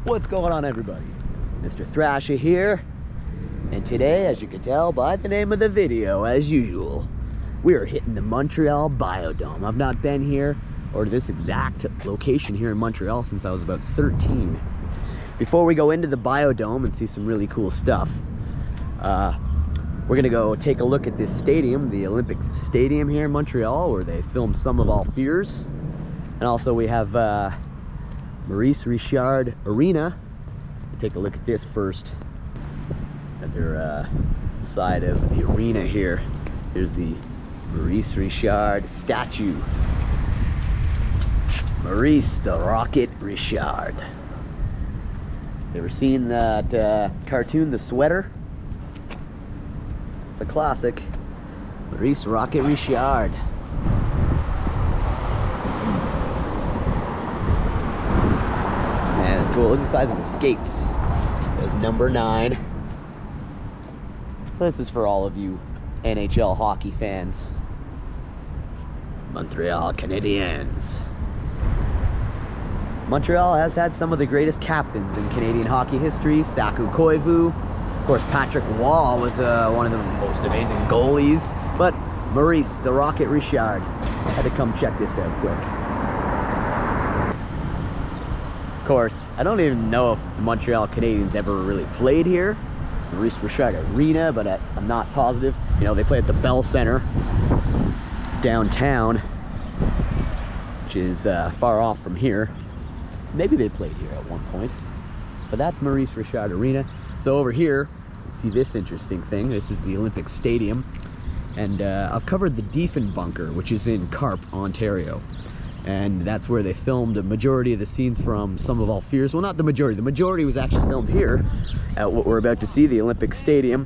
What's going on, everybody? Mr. Thrasha here, and today, as you can tell by the name of the video, as usual, we are hitting the Montreal BIODOME. I've not been here, or this exact location here in Montreal, since I was about 13. Before we go into the BIODOME and see some really cool stuff, we're gonna go take a look at this stadium, the Olympic Stadium here in Montreal, where they filmed Some of All Fears. And also we have Maurice Richard Arena. We'll take a look at this first. At their side of the arena here. Here's the Maurice Richard statue. Maurice the Rocket Richard. You ever seen that cartoon, The Sweater? It's a classic. Maurice Rocket Richard. Man, it's cool. Look at the size of the skates. There's number 9. So this is for all of you NHL hockey fans. Montreal Canadiens. Montreal has had some of the greatest captains in Canadian hockey history. Saku Koivu. Of course, Patrick Waugh was one of the most amazing goalies. But Maurice, the Rocket Richard, had to come check this out quick. Of course, I don't even know if the Montreal Canadiens ever really played here. It's Maurice Richard Arena, but I'm not positive. You know, they play at the Bell Center downtown, which is far off from here. Maybe they played here at one point, but that's Maurice Richard Arena. So over here, you see this interesting thing. This is the Olympic Stadium, and I've covered the Diefenbunker, which is in Carp, Ontario. And that's where they filmed a majority of the scenes from Some of All Fears. Well, not the majority. The majority was actually filmed here at what we're about to see, the Olympic Stadium.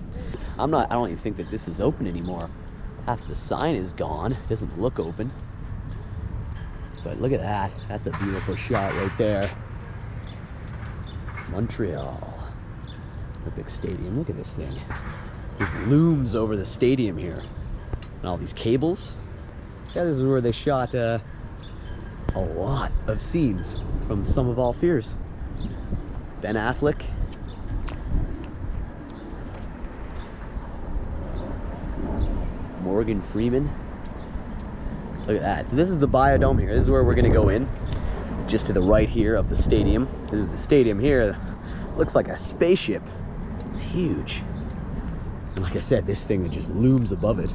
I don't even think that this is open anymore. Half the sign is gone. It doesn't look open. But look at that. That's a beautiful shot right there. Montreal Olympic Stadium. Look at this thing. Just looms over the stadium here. And all these cables. Yeah, this is where they shot a lot of scenes from Some of All Fears. Ben Affleck. Morgan Freeman. Look at that. So this is the BIODOME here. This is where we're gonna go in. Just to the right here of the stadium. This is the stadium here. Looks like a spaceship. It's huge. And like I said, this thing that just looms above it.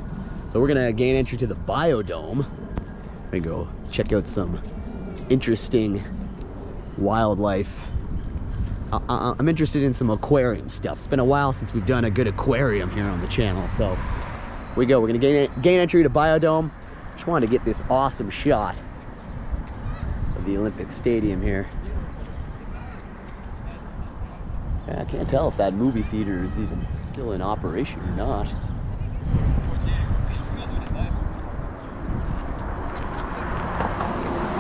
So we're gonna gain entry to the BIODOME. We're gonna go check out some interesting wildlife. I'm interested in some aquarium stuff. It's been a while since we've done a good aquarium here on the channel. So here we go. We're gonna gain entry to BIODOME. Just wanted to get this awesome shot of the Olympic Stadium here. Yeah, I can't tell if that movie theater is even still in operation or not.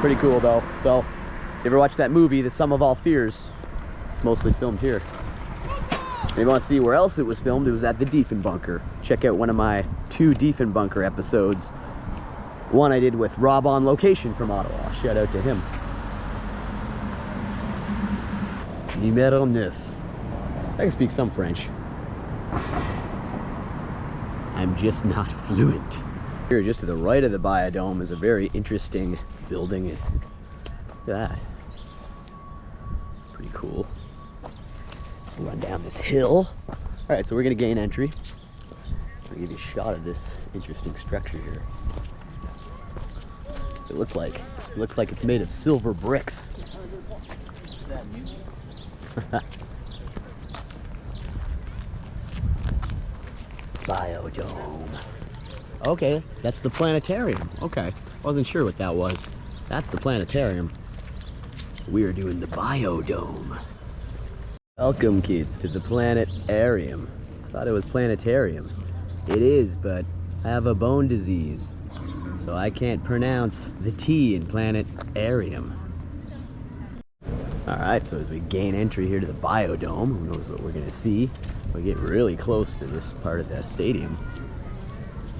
Pretty cool though. So, you ever watch that movie, The Sum of All Fears? It's mostly filmed here. If you want to see where else it was filmed, it was at the Diefenbunker. Check out one of my 2 Diefenbunker episodes. One I did with Rob on Location from Ottawa. Shout out to him. Numéro 9. I can speak some French. I'm just not fluent. Here, just to the right of the BIODOME, is a very interesting building. Look at that. It's pretty cool. We'll run down this hill. All right, so we're gonna gain entry. I'll give you a shot of this interesting structure here. It looks like it's made of silver bricks. BIODOME. Okay, that's the planetarium. Okay, wasn't sure what that was. That's the planetarium. We are doing the BIODOME. Welcome, kids, to the planetarium. I thought it was planetarium. It is, but I have a bone disease, so I can't pronounce the T in planetarium. All right, so as we gain entry here to the BIODOME, who knows what we're gonna see? We get really close to this part of the stadium.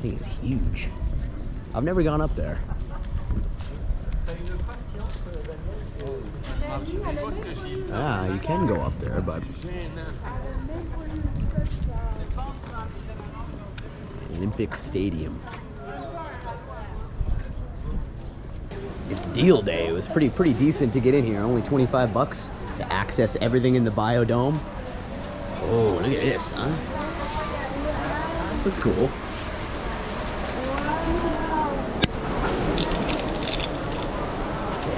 The thing is huge. I've never gone up there. Yeah, you can go up there, but Olympic Stadium. It's deal day. It was pretty decent to get in here. Only 25 bucks to access everything in the Biodome. Oh, look at this, huh? This looks cool.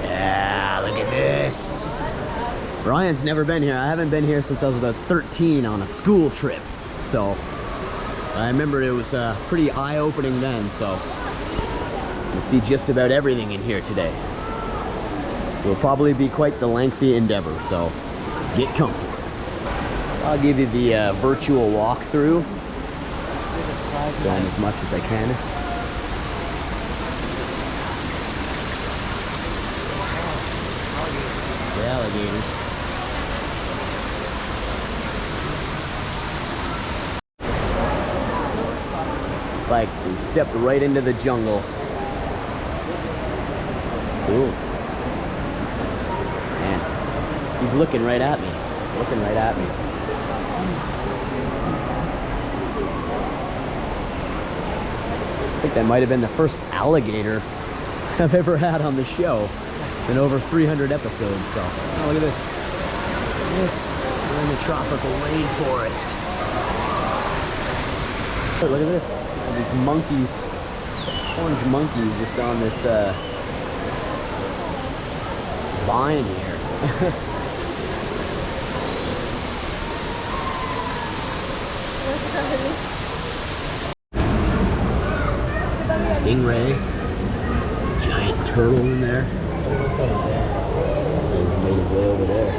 Yeah, look at this. Brian's never been here. I haven't been here since I was about 13 on a school trip. So I remember it was pretty eye-opening then. So you'll see just about everything in here today. It will probably be quite the lengthy endeavor. So get comfortable. I'll give you the virtual walkthrough. Going as much as I can. The alligators. It's like we stepped right into the jungle. Ooh. Man, he's looking right at me. Looking right at me. I think that might have been the first alligator I've ever had on the show in over 300 episodes. So, oh, look at this. We're in the tropical rainforest. Oh, look at this. These monkeys, orange monkeys, just on this vine here. Stingray, giant turtle in there. He's made his way over there.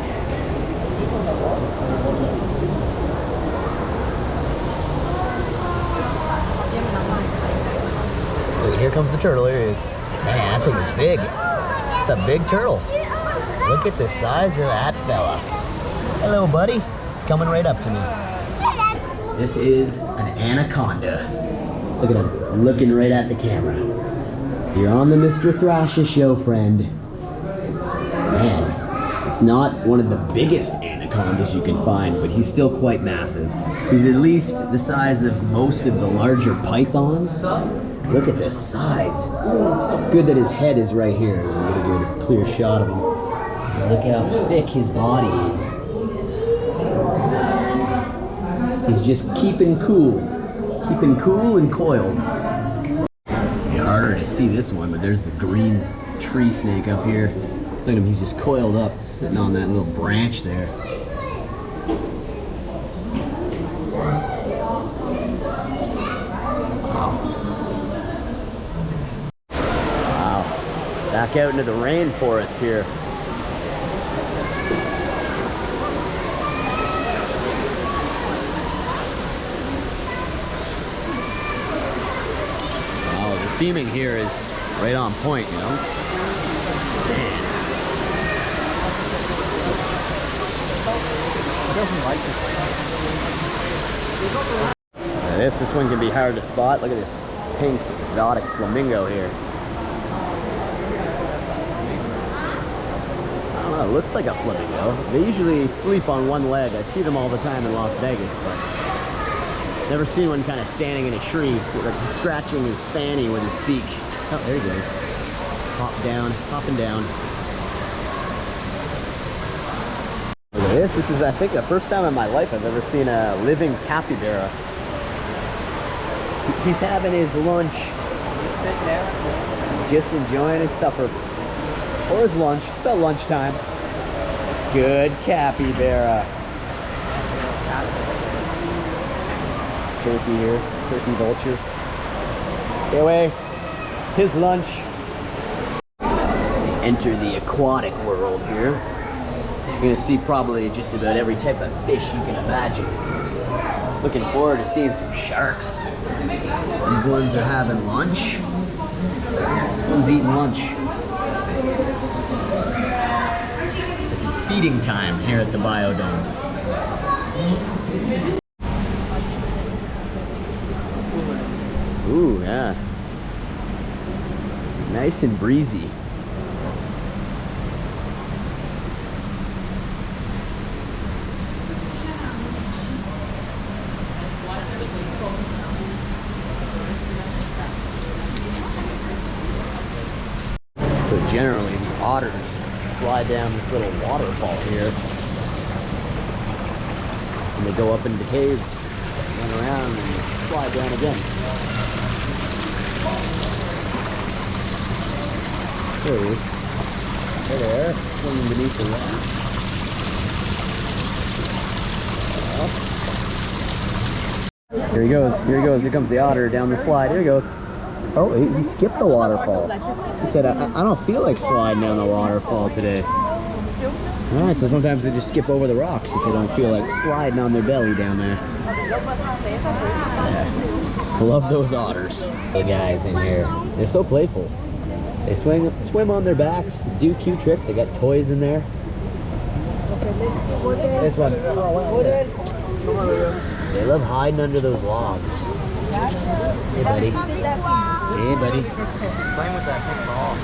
Look, here comes the turtle. Here he is. Man, that thing is big. It's a big turtle. Look at the size of that fella. Hello, buddy. He's coming right up to me. This is an anaconda. Look at him, looking right at the camera. You're on the Mr. Thrasha show, friend. Man, it's not one of the biggest anacondas you can find, but he's still quite massive. He's at least the size of most of the larger pythons. Look at this size. It's good that his head is right here. We'll get a good clear shot of him. Look at how thick his body is. He's just keeping cool. Keeping cool and coiled. It's harder to see this one, but there's the green tree snake up here. Look at him, he's just coiled up, sitting on that little branch there. Wow. Wow. Back out into the rainforest here. Theming here is right on point, you know? Man. This one can be hard to spot. Look at this pink exotic flamingo here. I don't know, it looks like a flamingo. They usually sleep on one leg. I see them all the time in Las Vegas, but never seen one kind of standing in a tree, like scratching his fanny with his beak. Oh, there he goes. Hopping down. Look at this. This is, I think, the first time in my life I've ever seen a living capybara. He's having his lunch. Sitting there. Just enjoying his supper. Or his lunch. It's about lunchtime. Good capybara. Turkey here, turkey vulture. Stay away, it's his lunch. Enter the aquatic world here. You're gonna see probably just about every type of fish you can imagine. Looking forward to seeing some sharks. These ones are having lunch. This one's eating lunch. This is feeding time here at the Biodome. Ooh, yeah. Nice and breezy. So generally, the otters slide down this little waterfall here. And they go up into caves, run around, and slide down again. There he is. Hey there, swimming beneath the water. Here he goes, here he goes, here comes the otter down the slide, here he goes. Oh, he skipped the waterfall. He said, I don't feel like sliding down the waterfall today. Alright, so sometimes they just skip over the rocks if they don't feel like sliding on their belly down there. Yeah. Love those otters. The guys in here, they're so playful. They swim on their backs, do cute tricks. They got toys in there. This one. They love hiding under those logs. Hey, buddy. Hey, buddy. Playing with that big ball.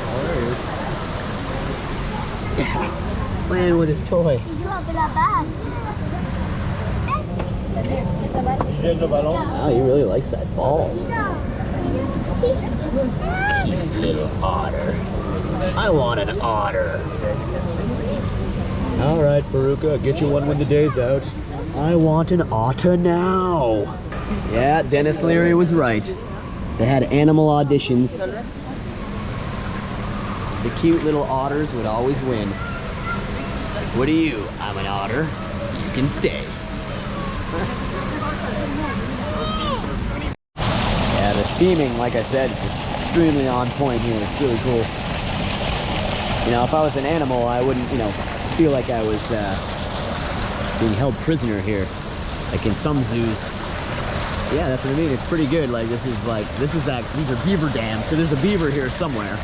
Oh, there he is. Yeah. Playing with his toy. Oh, he really likes that ball. Cute little otter. I want an otter. All right, Faruka, get you one when the day's out. I want an otter now. Yeah, Dennis Leary was right. They had animal auditions. The cute little otters would always win. What are you? I'm an otter. You can stay. Yeah, the theming, like I said, is just extremely on point here. It's really cool. You know, if I was an animal, I wouldn't, you know, feel like I was being held prisoner here, like in some zoos. Yeah, that's what I mean. It's pretty good. Like these are beaver dams. So there's a beaver here somewhere.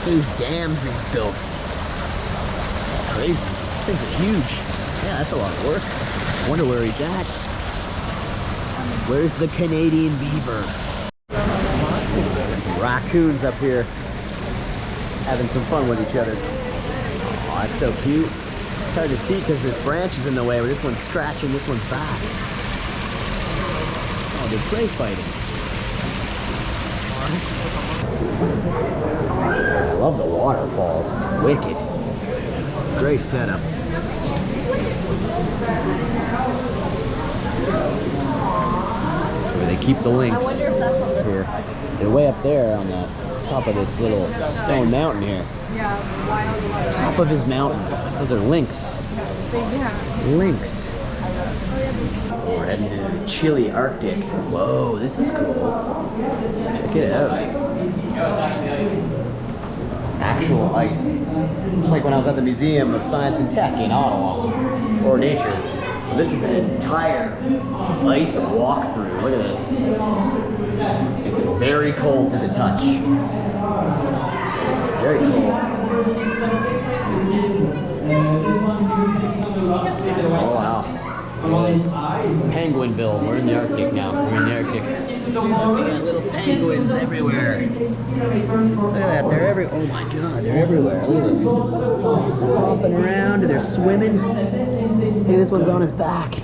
So these dams he's built. That's crazy. These things are huge. Yeah, that's a lot of work. I wonder where he's at. Where's the Canadian beaver? There's some raccoons up here having some fun with each other. Oh, that's so cute. It's hard to see because this branch is in the way, where this one's scratching this one's back. Oh, they're prey fighting. I love the waterfalls. It's wicked. Great setup. That's where they keep the lynx. Here. They're way up there on the top of this little stone mountain here. Top of his mountain. Those are lynx. Lynx. We're heading to the chilly Arctic. Whoa, this is cool. Check it out. It's actual ice. Just like when I was at the Museum of Science and Tech in Ottawa, or Nature. This is an entire ice walkthrough. Look at this. It's very cold to the touch. Very cold. Oh wow. Penguinville. We're in the Arctic now. We're in the Arctic. We got little penguins everywhere. Look at that. They're everywhere. Oh my god, they're everywhere. Look at this. Hopping around. They're swimming. Hey, this one's on his back. Hey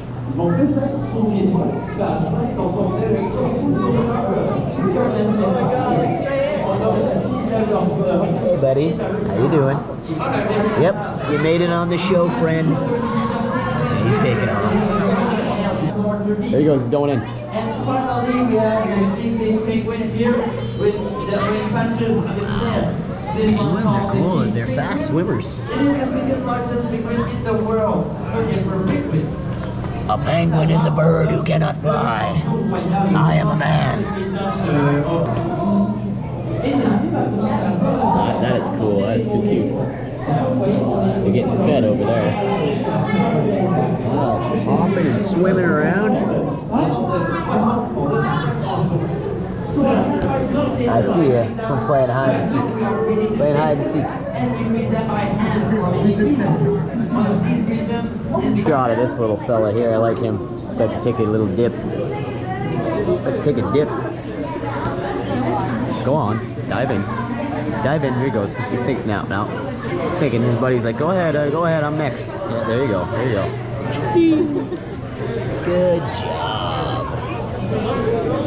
buddy, how you doing? Yep, you made it on the show, friend. He's taking off. There he goes, he's going in. Penguins are cool, they're fast swimmers. A penguin is a bird who cannot fly. I am a man. That is cool. That is too cute. They're getting fed over there. Wow, hopping and swimming around. I see ya. This one's playing hide and seek. Playing hide and seek. Shot of this little fella here. I like him. He's about to take a little dip. Let's take a dip. Go on. Dive in. Dive in. Here he goes. He's thinking now. He's thinking. His buddy's like, go ahead. I'm next. Yeah, there you go. There you go. Good job.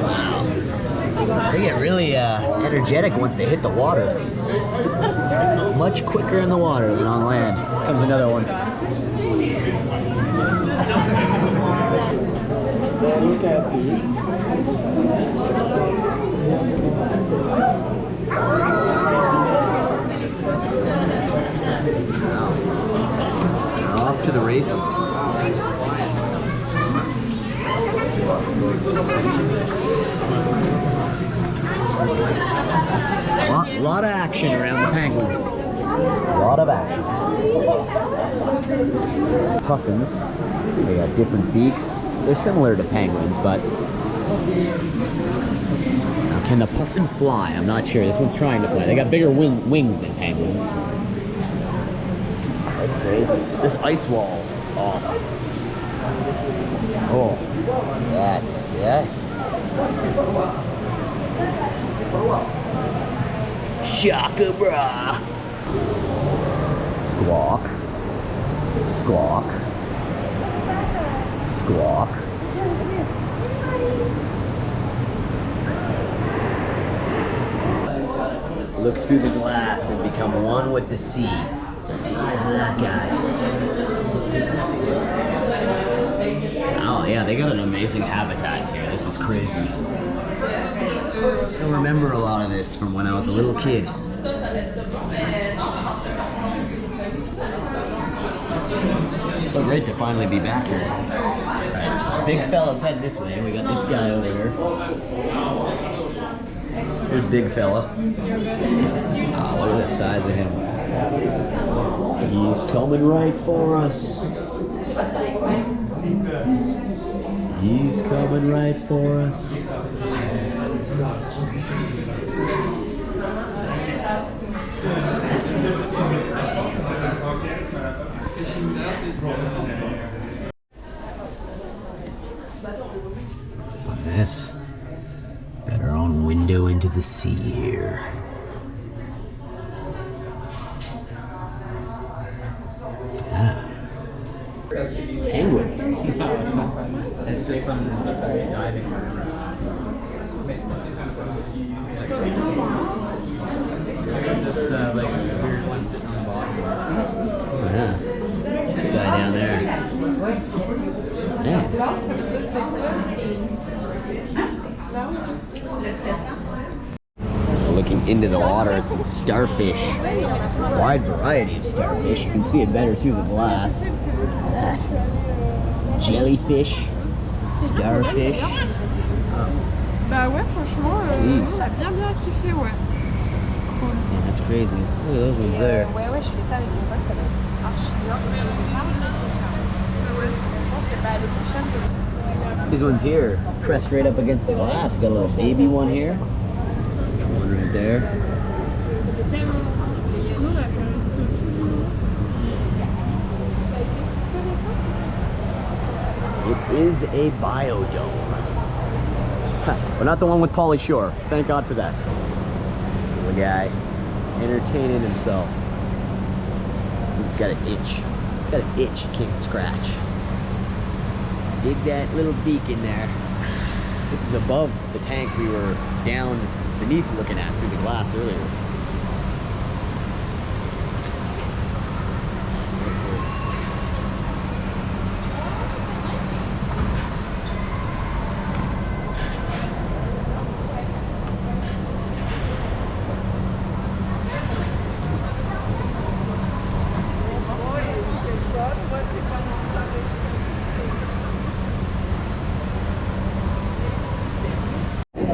Wow. They get really energetic once they hit the water. Much quicker in the water than on land. Comes another one. They're off to the races. A lot of action around the penguins. A lot of action. Puffins, they got different beaks. They're similar to penguins, but now, can the puffin fly? I'm not sure. This one's trying to fly. They got bigger wings than penguins. That's crazy. This ice wall is awesome. Oh, that. See that? Shaka bra. Squawk. Squawk. Squawk. Look through the glass and become one with the sea. The size of that guy. Oh yeah, they got an amazing habitat here. This is crazy. I still remember a lot of this from when I was a little kid. So great to finally be back here. Right. Big fella's heading this way. We got this guy over here. Here's big fella. Oh, look at the size of him. He's coming right for us. He's coming right for us. Yes. Got our own window into the sea here. Ah. Penguin. It's just some diving. Just like a weird one sitting on the bottom. Oh, yeah. This guy down there. Yeah. Looking into the water at some starfish. Wide variety of starfish. You can see it better through the glass. Jellyfish. Starfish. Bah ouais, franchement, on a bien kiffé, ouais. Cool. Yeah, that's crazy. Look at those ones there. Ouais, je fais ça avec mon pote, ça va être archi bien. These ones here, pressed right up against the glass. Got a little baby one here. One right there. It is a biodome. But not the one with Pauly Shore. Thank God for that. This little guy entertaining himself. He's got an itch. He's got an itch he can't scratch. Dig that little beak in there. This is above the tank we were down beneath looking at through the glass earlier.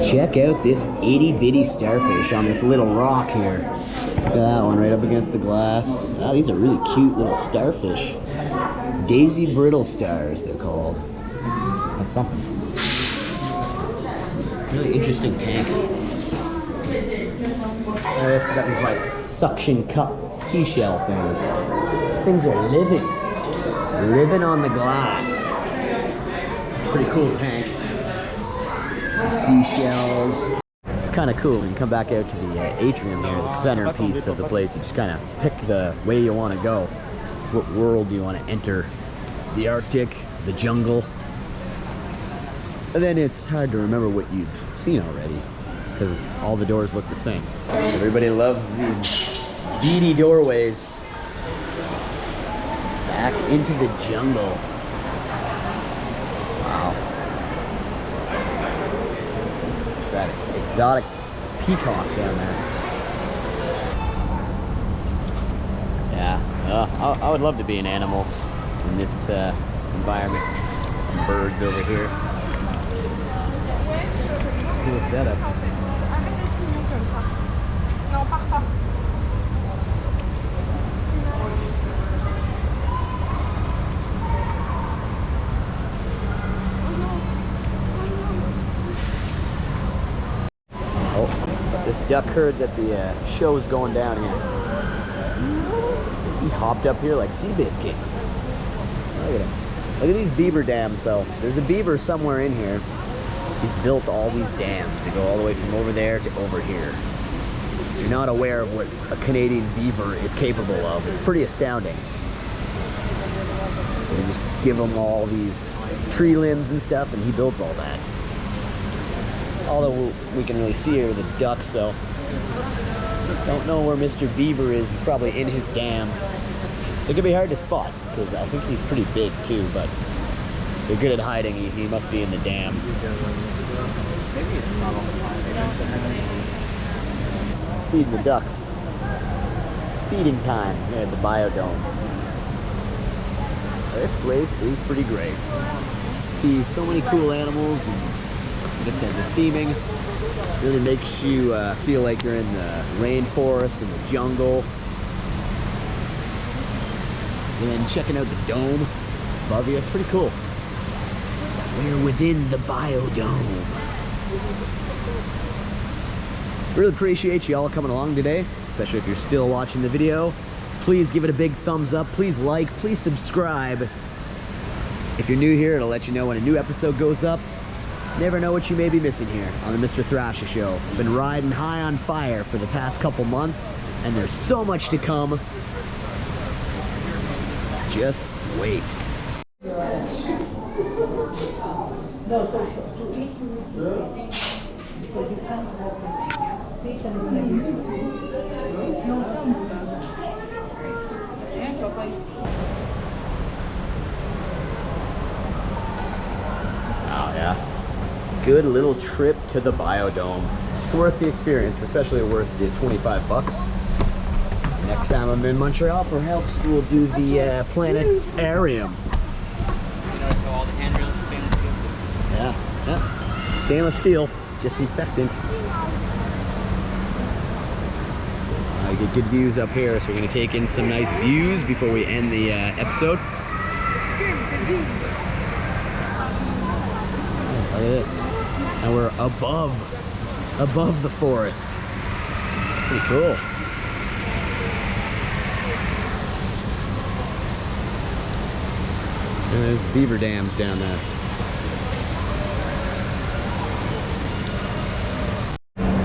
Check out this itty bitty starfish on this little rock here. Look at that one right up against the glass. Wow, these are really cute little starfish. Daisy brittle stars, they're called. That's something. Really interesting tank. It's got these like suction cup seashell things. These things are living. Living on the glass. It's a pretty cool tank. Some seashells. It's kind of cool when you come back out to the atrium here, the centerpiece of the place. You just kind of pick the way you want to go. What world do you want to enter? The Arctic, the jungle. And then it's hard to remember what you've seen already because all the doors look the same. Everybody loves these beady doorways. Back into the jungle. Wow. Is that exotic peacock down there? Yeah, I would love to be an animal in this environment. Some birds over here. It's a cool setup. Oh, this duck herd that the show is going down here. He hopped up here like Seabiscuit. Look at him. Look at these beaver dams, though. There's a beaver somewhere in here. He's built all these dams. They go all the way from over there to over here. If you're not aware of what a Canadian beaver is capable of, it's pretty astounding. So they just give him all these tree limbs and stuff, and he builds all that. All that we can really see here are the ducks, though. Don't know where Mr. Beaver is. He's probably in his dam. It could be hard to spot, because I think he's pretty big too, but they're good at hiding. He must be in the dam. Feeding the ducks. It's feeding time here at the Biodome. This place is pretty great. See so many cool animals, and like I said, the theming really makes you feel like you're in the rainforest, in the jungle. And then checking out the dome above you, pretty cool. We're within the Biodome. Really appreciate you all coming along today, especially if you're still watching the video. Please give it a big thumbs up. Please like, please subscribe. If you're new here, it'll let you know when a new episode goes up. Never know what you may be missing here on the Mr. Thrasha Show. I've been riding high on fire for the past couple months, and there's so much to come. Just wait. Oh yeah. Good little trip to the Biodome. It's worth the experience, especially worth the 25 bucks. Next time I'm in Montreal, perhaps we'll do the planetarium. You notice how all the handrails are stainless steel too? Yeah. Stainless steel, disinfectant. I get good views up here, so we're gonna take in some nice views before we end the episode. Look at this. And we're above the forest. Pretty cool. And there's beaver dams down there.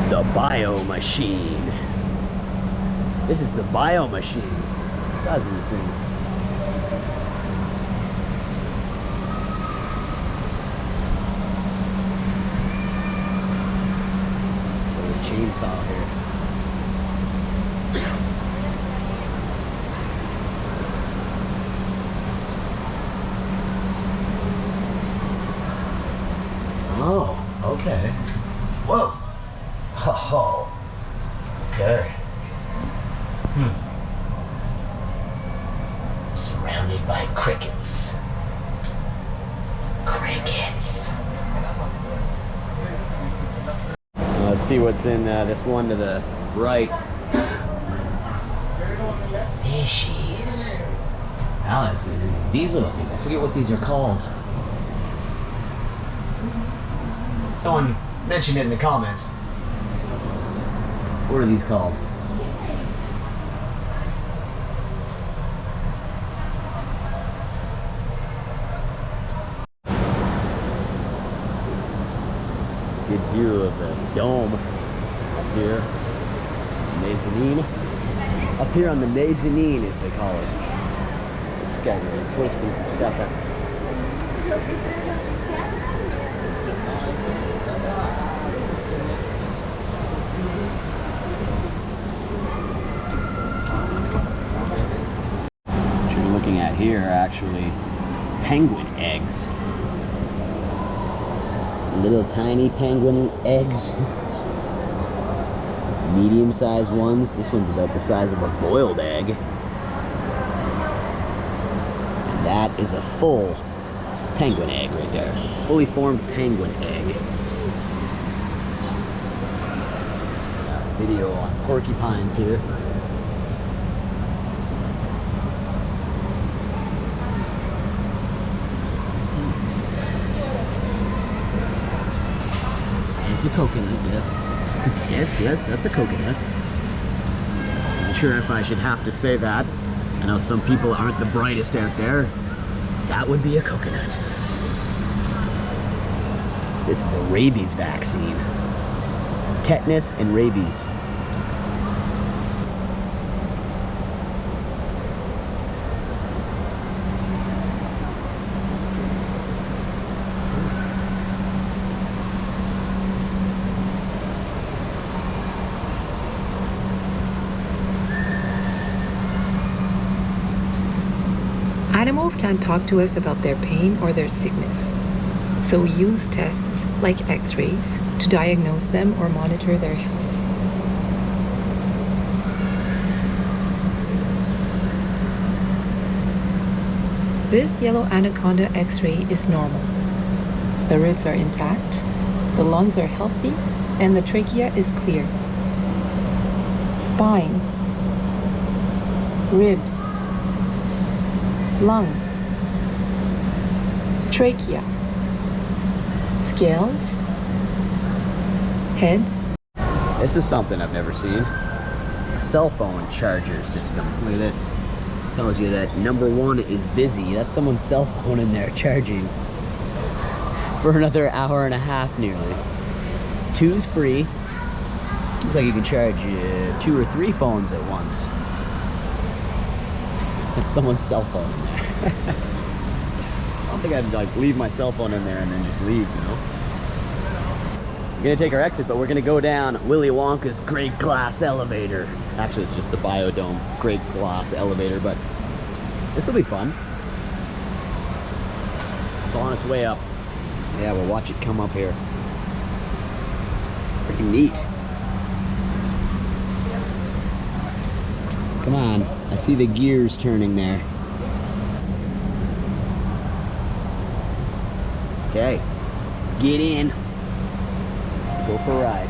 The Bio Machine. This is the Bio Machine. The size of these things. Chainsaw here. Oh, okay. Whoa. Oh, okay. Surrounded by crickets. Crickets. Let's see what's in this one to the right. Fishies. Alex, these little things, I forget what these are called. Someone mentioned it in the comments. What are these called? Good view of the dome up here. Mezzanine. Up here on the mezzanine, as they call it. This guy here is hoisting some stuff up. actually penguin eggs. Little tiny penguin eggs. Medium-sized ones. This one's about the size of a boiled egg. And that is a full penguin egg right there. Fully formed penguin egg. Video on porcupines here. It's a coconut, yes. Yes, that's a coconut. Wasn't sure if I should have to say that. I know some people aren't the brightest out there. That would be a coconut. This is a rabies vaccine. Tetanus and rabies. Animals can't talk to us about their pain or their sickness, so we use tests like X-rays to diagnose them or monitor their health. This yellow anaconda X-ray is normal. The ribs are intact, the lungs are healthy, and the trachea is clear. Spine, ribs, lungs, trachea, scales, head. This is something I've never seen. A cell phone charger system. Look at this. Tells you that number 1 is busy. That's someone's cell phone in there charging for another hour and a half nearly. 2's free. Looks like you can charge 2 or 3 phones at once. That's someone's cell phone in there. I don't think I'd like leave my cell phone in there and then just leave, you know? We're gonna take our exit, but we're gonna go down Willy Wonka's Great Glass Elevator. Actually, it's just the Biodome Great Glass Elevator, but this will be fun. It's on its way up. Yeah, we'll watch it come up here. Pretty neat. Come on, I see the gears turning there. Okay, let's get in. Let's go for a ride.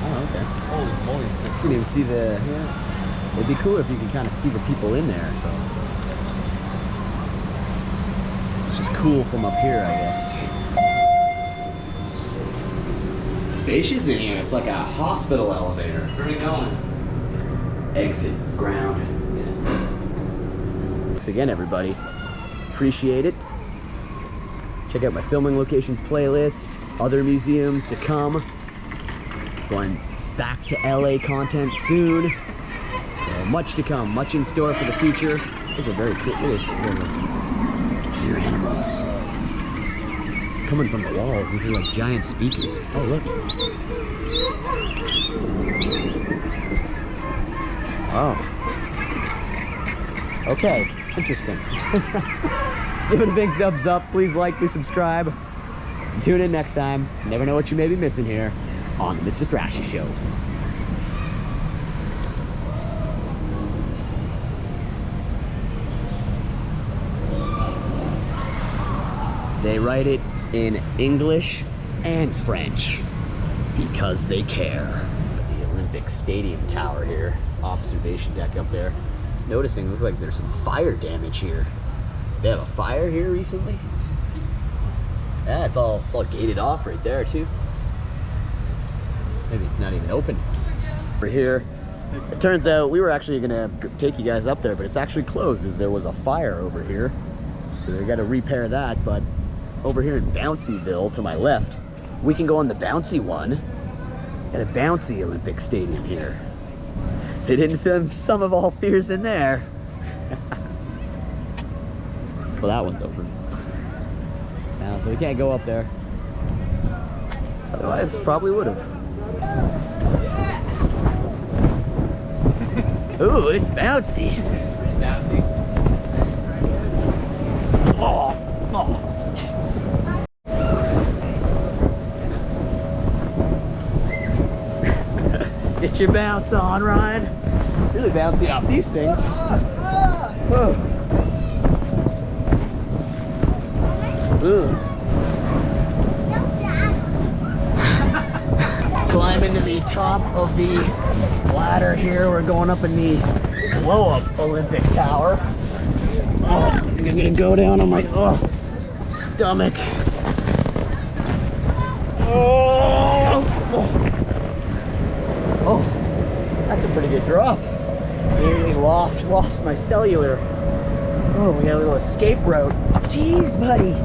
Oh, okay. Holy moly. You can even see the, yeah. It'd be cool if you could kind of see the people in there, so. This is just cool from up here, I guess. It's spacious in here. It's like a hospital elevator. Where are we going? Exit ground. Thanks again, everybody. Appreciate it. Check out my filming locations playlist, other museums to come. Going back to LA content soon. So much to come, much in store for the future. This is a very cool, look at this. Hear animals. It's coming from the walls. These are like giant speakers. Oh, look. Oh. Okay, interesting. Give it a big thumbs up. Please like, please subscribe. And tune in next time. You never know what you may be missing here on the Mr. Thrasha Show. They write it in English and French because they care. The Olympic Stadium Tower here, observation deck up there. Just noticing, looks like there's some fire damage here. They have a fire here recently. Yeah, it's all gated off right there too. Maybe it's not even open. We're here. It turns out we were actually gonna take you guys up there, but it's actually closed as there was a fire over here. So they gotta repair that, but over here in Bouncyville to my left, we can go on the bouncy one at a bouncy Olympic Stadium here. They didn't film Sum of All Fears in there. Well, that one's open. So we can't go up there. Otherwise, probably would have. Ooh, it's bouncy. bouncy. Oh, oh. Get your bounce on, Ryan. Really bouncy off these things. Oh. Ugh. Climbing to the top of the ladder here. We're going up in the blow-up Olympic Tower. Oh, I'm gonna go down on my stomach. Oh, that's a pretty good drop. Nearly lost my cellular. Oh, we got a little escape route. Jeez, buddy.